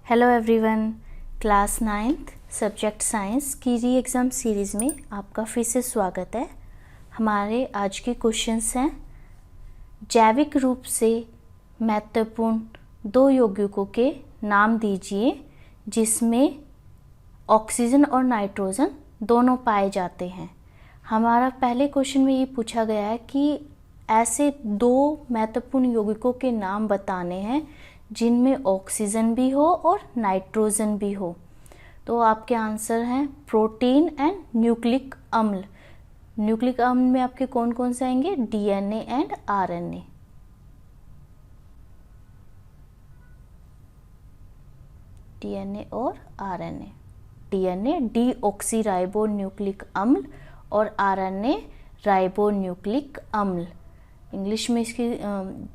Hello everyone, class 9th subject science की री exam series में आपका फिर से स्वागत है। हमारे आज के क्वेश्चंस हैं, जैविक रूप से महत्वपूर्ण दो यौगिकों के नाम दीजिए जिसमें ऑक्सीजन और नाइट्रोजन दोनों पाए जाते हैं। हमारा पहले क्वेश्चन में ये पूछा गया है कि ऐसे दो महत्वपूर्ण यौगिकों के नाम बताने हैं जिनमें ऑक्सीजन भी हो और नाइट्रोजन भी हो। तो आपके आंसर हैं प्रोटीन एंड न्यूक्लिक अम्ल। न्यूक्लिक अम्ल में आपके कौन कौन से आएंगे? DNA and RNA. डीएनए और आरएनए। डीएनए डीऑक्सीराइबो न्यूक्लिक अम्ल और आरएनए राइबो न्यूक्लिक अम्ल। इंग्लिश में इसकी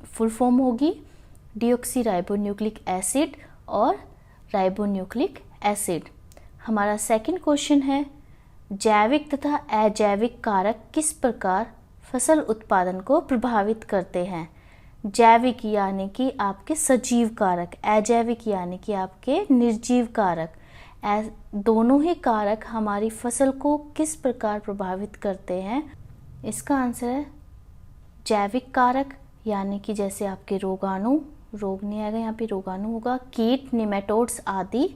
फुल फॉर्म होगी डीऑक्सीराइबोन्यूक्लिक एसिड और राइबोन्यूक्लिक एसिड। हमारा सेकंड क्वेश्चन है, जैविक तथा अजैविक कारक किस प्रकार फसल उत्पादन को प्रभावित करते हैं? जैविक यानी कि आपके सजीव कारक, अजैविक यानी कि आपके निर्जीव कारक। दोनों ही कारक हमारी फसल को किस प्रकार प्रभावित करते हैं? इसका आंसर है जैविक कारक, यानी कि जैसे आपके रोगाणु, रोग नहीं आएगा यहाँ पे, रोगाणु होगा, कीट, निमेटोड्स आदि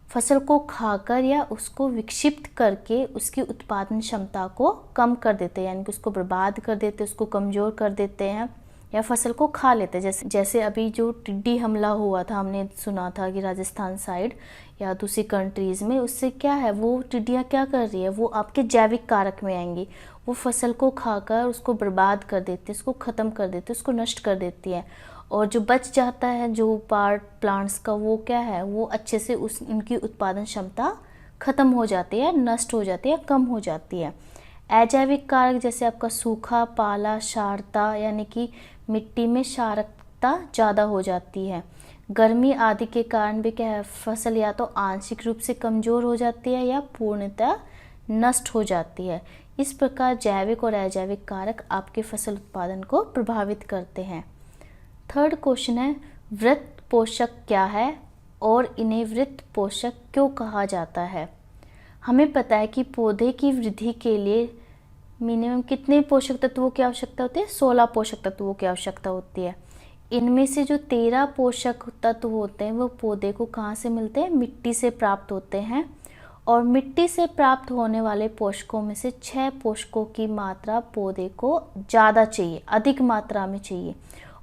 फसल को खाकर या उसको विक्षिप्त करके उसकी उत्पादन क्षमता को कम कर देते हैं, यानी कि उसको बर्बाद कर देते हैं, उसको कमज़ोर कर देते हैं या फसल को खा लेते हैं। जैसे अभी जो टिड्डी हमला हुआ था, हमने सुना था कि राजस्थान साइड या दूसरी कंट्रीज़ में, उससे क्या है, वो टिड्डियाँ क्या कर रही है, वो आपके जैविक कारक में आएंगी, वो फसल को खाकर उसको बर्बाद कर देती है, उसको ख़त्म कर देती है, उसको नष्ट कर देती है। और जो बच जाता है जो पार्ट प्लांट्स का, वो क्या है, वो अच्छे से उनकी उत्पादन क्षमता ख़त्म हो जाती है, नष्ट हो जाती है, कम हो जाती है। अजैविक कारक जैसे आपका सूखा, पाला, क्षारता, यानी कि मिट्टी में क्षारकता ज़्यादा हो जाती है, गर्मी आदि के कारण भी क्या है, फसल या तो आंशिक रूप से कमज़ोर हो जाती है या पूर्णतः नष्ट हो जाती है। इस प्रकार जैविक और अजैविक कारक आपके फसल उत्पादन को प्रभावित करते हैं। थर्ड क्वेश्चन है, वृत्त पोषक क्या है और इन्हें वृत्त पोषक क्यों कहा जाता है? हमें पता है कि पौधे की वृद्धि के लिए मिनिमम कितने पोषक तत्वों की आवश्यकता होती है? 16 पोषक तत्वों की आवश्यकता होती है। इनमें से जो 13 पोषक तत्व होते हैं वो पौधे को कहाँ से मिलते हैं? मिट्टी से प्राप्त होते हैं। और मिट्टी से प्राप्त होने वाले पोषकों में से 6 पोषकों की मात्रा पौधे को ज़्यादा चाहिए, अधिक मात्रा में चाहिए।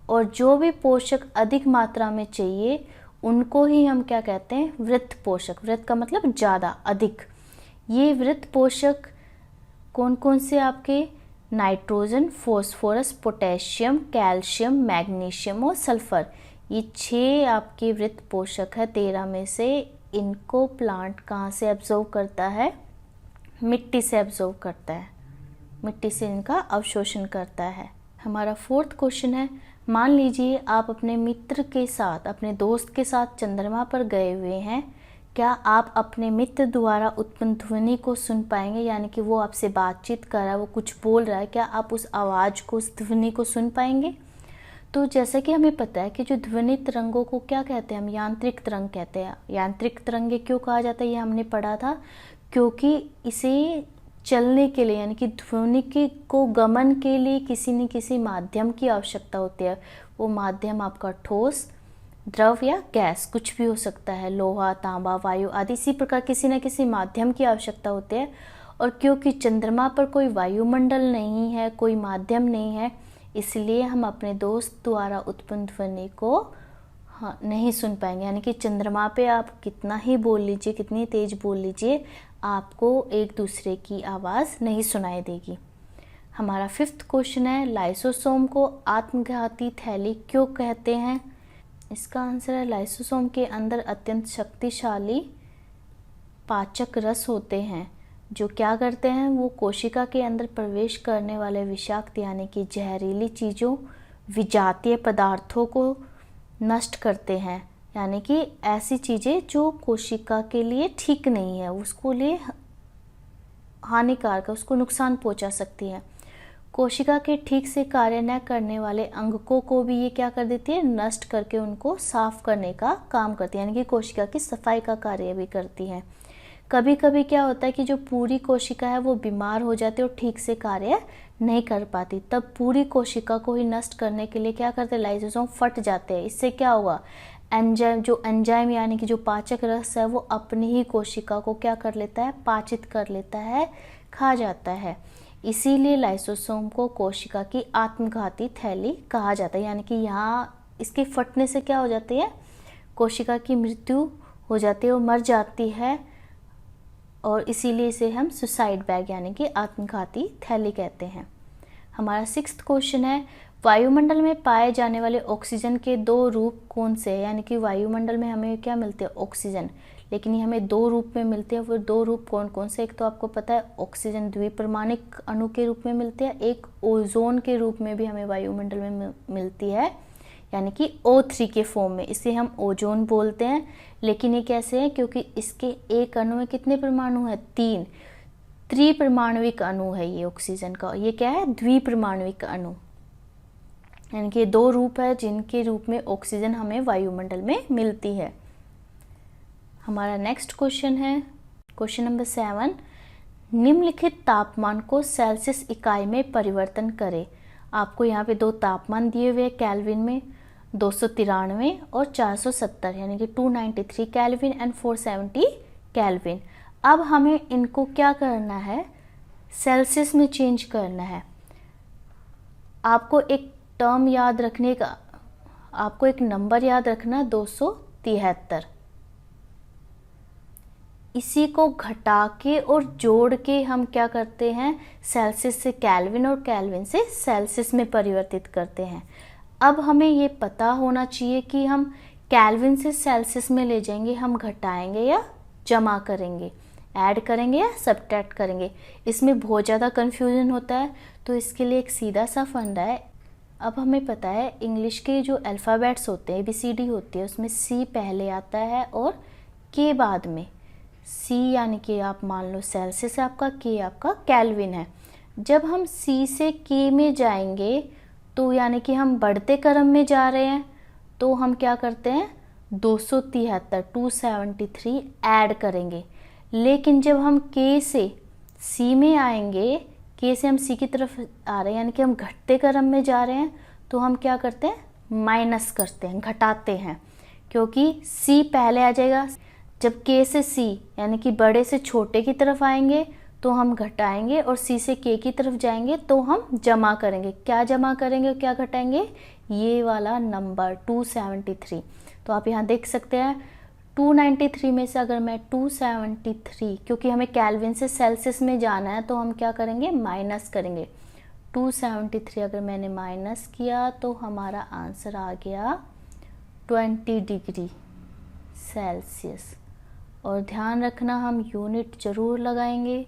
और जो भी पोषक अधिक मात्रा में चाहिए उनको ही हम क्या कहते हैं? वृत्त पोषक। वृत्त का मतलब ज़्यादा, अधिक। ये वृत्त पोषक कौन कौन से आपके? Nitrogen, phosphorus, potassium, calcium, magnesium और सल्फर। ये 6 आपके वृत्त पोषक है 13 में से। इनको प्लांट कहाँ से एब्जॉर्व करता है? मिट्टी से एब्जॉर्व करता है, मिट्टी से इनका अवशोषण करता है। हमारा फोर्थ क्वेश्चन है, मान लीजिए आप अपने मित्र के साथ, अपने दोस्त के साथ चंद्रमा पर गए हुए हैं, क्या आप अपने मित्र द्वारा उत्पन्न ध्वनि को सुन पाएंगे? यानी कि वो आपसे बातचीत कर रहा है, वो कुछ बोल रहा है, क्या आप उस आवाज़ को, उस ध्वनि को सुन पाएंगे? तो जैसा कि हमें पता है कि जो ध्वनि तरंगों को क्या कहते हैं? हम यांत्रिक तरंग कहते हैं। यांत्रिक तरंगे क्यों कहा जाता है, ये हमने पढ़ा था, क्योंकि इसे चलने के लिए, यानी कि ध्वनि को गमन के लिए किसी न किसी माध्यम की आवश्यकता होती है। वो माध्यम आपका ठोस, द्रव या गैस, कुछ भी हो सकता है, लोहा, तांबा, वायु आदि। इसी प्रकार किसी न किसी माध्यम की आवश्यकता होती है। और क्योंकि चंद्रमा पर कोई वायुमंडल नहीं है, कोई माध्यम नहीं है, इसलिए हम अपने दोस्त द्वारा उत्पन्न ध्वनि को नहीं सुन पाएंगे। यानी कि चंद्रमा पे आप कितना ही बोल लीजिए, कितनी तेज बोल लीजिए, आपको एक दूसरे की आवाज़ नहीं सुनाई देगी। हमारा फिफ्थ क्वेश्चन है, लाइसोसोम को आत्मघाती थैली क्यों कहते हैं? इसका आंसर है, लाइसोसोम के अंदर अत्यंत शक्तिशाली पाचक रस होते हैं जो क्या करते हैं, वो कोशिका के अंदर प्रवेश करने वाले विषाक्त यानी कि जहरीली चीज़ों, विजातीय पदार्थों को नष्ट करते हैं। यानी कि ऐसी चीज़ें जो कोशिका के लिए ठीक नहीं है, उसको लिए हानिकारक है, उसको नुकसान पहुंचा सकती है। कोशिका के ठीक से कार्य न करने वाले अंगकों को भी ये क्या कर देती है, नष्ट करके उनको साफ करने का काम करती है, यानी कि कोशिका की सफाई का कार्य भी करती है। कभी कभी क्या होता है कि जो पूरी कोशिका है वो बीमार हो जाती है और ठीक से कार्य नहीं कर पाती, तब पूरी कोशिका को ही नष्ट करने के लिए क्या करते हैं, लाइसोसोम फट जाते हैं। इससे क्या हुआ, एंजाइम यानी कि जो पाचक रस है वो अपनी ही कोशिका को क्या कर लेता है, पाचित कर लेता है, खा जाता है। इसीलिए लाइसोसोम को कोशिका की आत्मघाती थैली कहा जाता है, यानी कि यहाँ इसके फटने से क्या हो जाती है, कोशिका की मृत्यु हो जाती है, वो मर जाती है, और इसीलिए इसे हम सुसाइड बैग यानी कि आत्मघाती थैली कहते हैं। हमारा 6th क्वेश्चन है, वायुमंडल में पाए जाने वाले ऑक्सीजन के 2 रूप कौन से हैं, यानी कि वायुमंडल में हमें क्या मिलते हैं, ऑक्सीजन, लेकिन ये हमें 2 रूप में मिलते हैं। वो 2 रूप कौन कौन से, एक तो आपको पता है ऑक्सीजन द्विपरमाणिक अणु के रूप में मिलते हैं, एक ओजोन के रूप में भी हमें वायुमंडल में मिलती है, यानी कि O3 के फॉर्म में, इसे हम ओजोन बोलते हैं। लेकिन ये कैसे है, क्योंकि इसके एक अणु में कितने परमाणु है, 3 त्रिपरमाणविक अणु है ये ऑक्सीजन का। ये क्या है, द्विपरमाणविक अणु, यानी कि 2 रूप है जिनके रूप में ऑक्सीजन हमें वायुमंडल में मिलती है। हमारा नेक्स्ट क्वेश्चन है क्वेश्चन नंबर 7, निम्नलिखित तापमान को सेल्सियस इकाई में परिवर्तन करें। आपको यहाँ पे 2 तापमान दिए हुए केल्विन में, 293 और 470, यानी कि 293 केल्विन एंड 470 केल्विन। अब हमें इनको क्या करना है, सेल्सियस में चेंज करना है। आपको एक टर्म याद रखने का, आपको एक नंबर याद रखना, 273। इसी को घटा के और जोड़ के हम क्या करते हैं, सेल्सियस से केल्विन और केल्विन से सेल्सियस में परिवर्तित करते हैं। अब हमें ये पता होना चाहिए कि हम केल्विन से सेल्सियस में ले जाएंगे, हम घटाएंगे या जमा करेंगे, ऐड करेंगे या सब्ट्रैक्ट करेंगे। इसमें बहुत ज़्यादा कन्फ्यूजन होता है, तो इसके लिए एक सीधा सा फंडा है। अब हमें पता है इंग्लिश के जो अल्फ़ाबेट्स होते हैं, ABCD होती है, उसमें C पहले आता है और K बाद में। C यानी कि आप मान लो सेल्सियस है आपका, K आपका केल्विन है। जब हम C से K में जाएंगे तो यानी कि हम बढ़ते क्रम में जा रहे हैं, तो हम क्या करते हैं, 273 ऐड करेंगे। लेकिन जब हम K से C में आएंगे, K से हम C की तरफ आ रहे हैं, यानी कि हम घटते क्रम में जा रहे हैं, तो हम क्या करते हैं, माइनस करते हैं, घटाते हैं, क्योंकि C पहले आ जाएगा। जब K से C यानी कि बड़े से छोटे की तरफ आएंगे तो हम घटाएंगे, और C से K की तरफ जाएंगे तो हम जमा करेंगे। क्या जमा करेंगे और क्या घटाएंगे, ये वाला नंबर 273। तो आप यहाँ देख सकते हैं 293 में से अगर मैं 273, क्योंकि हमें केल्विन से सेल्सियस में जाना है, तो हम क्या करेंगे, माइनस करेंगे। 273 अगर मैंने माइनस किया तो हमारा आंसर आ गया 20 डिग्री सेल्सियस। और ध्यान रखना हम यूनिट ज़रूर लगाएंगे,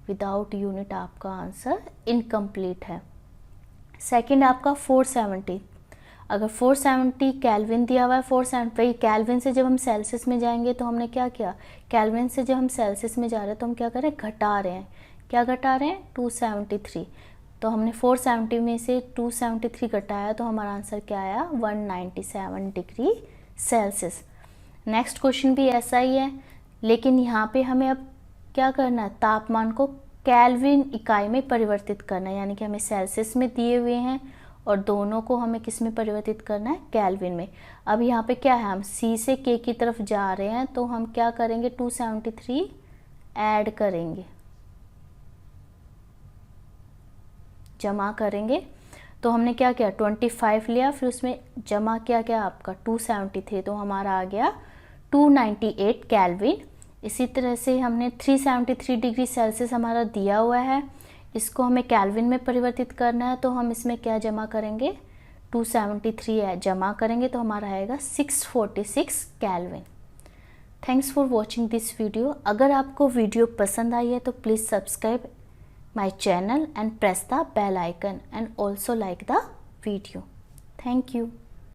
विदाउट यूनिट आपका आंसर इनकम्प्लीट है। सेकंड आपका 470, अगर 470 केल्विन दिया हुआ है, 470 केल्विन से जब हम सेल्सियस में जाएंगे तो हमने क्या किया, केल्विन से जब हम सेल्सियस में जा रहे हैं तो हम क्या कर रहे हैं, घटा रहे हैं। क्या घटा रहे हैं, 273। तो हमने 470 में से 273 घटाया तो हमारा आंसर क्या आया, 197 डिग्री सेल्सियस। नेक्स्ट क्वेश्चन भी ऐसा ही है, लेकिन यहाँ पे हमें अब क्या करना है, तापमान को केल्विन इकाई में परिवर्तित करना है, यानी कि हमें सेल्सियस में दिए हुए हैं और दोनों को हमें किस में परिवर्तित करना है, केल्विन में। अब यहाँ पे क्या है, हम C से K की तरफ जा रहे हैं, तो हम क्या करेंगे, 273 ऐड करेंगे, जमा करेंगे। तो हमने क्या किया, 25 लिया, फिर उसमें जमा क्या आपका 273, तो हमारा आ गया 298 केल्विन। इसी तरह से हमने 373 डिग्री सेल्सियस हमारा दिया हुआ है, इसको हमें केल्विन में परिवर्तित करना है, तो हम इसमें क्या जमा करेंगे, 273 जमा करेंगे, तो हमारा आएगा 646 kelvin. Thanks for watching this video. अगर आपको वीडियो पसंद आई है तो please subscribe my channel and press the bell icon and also like the video. Thank you.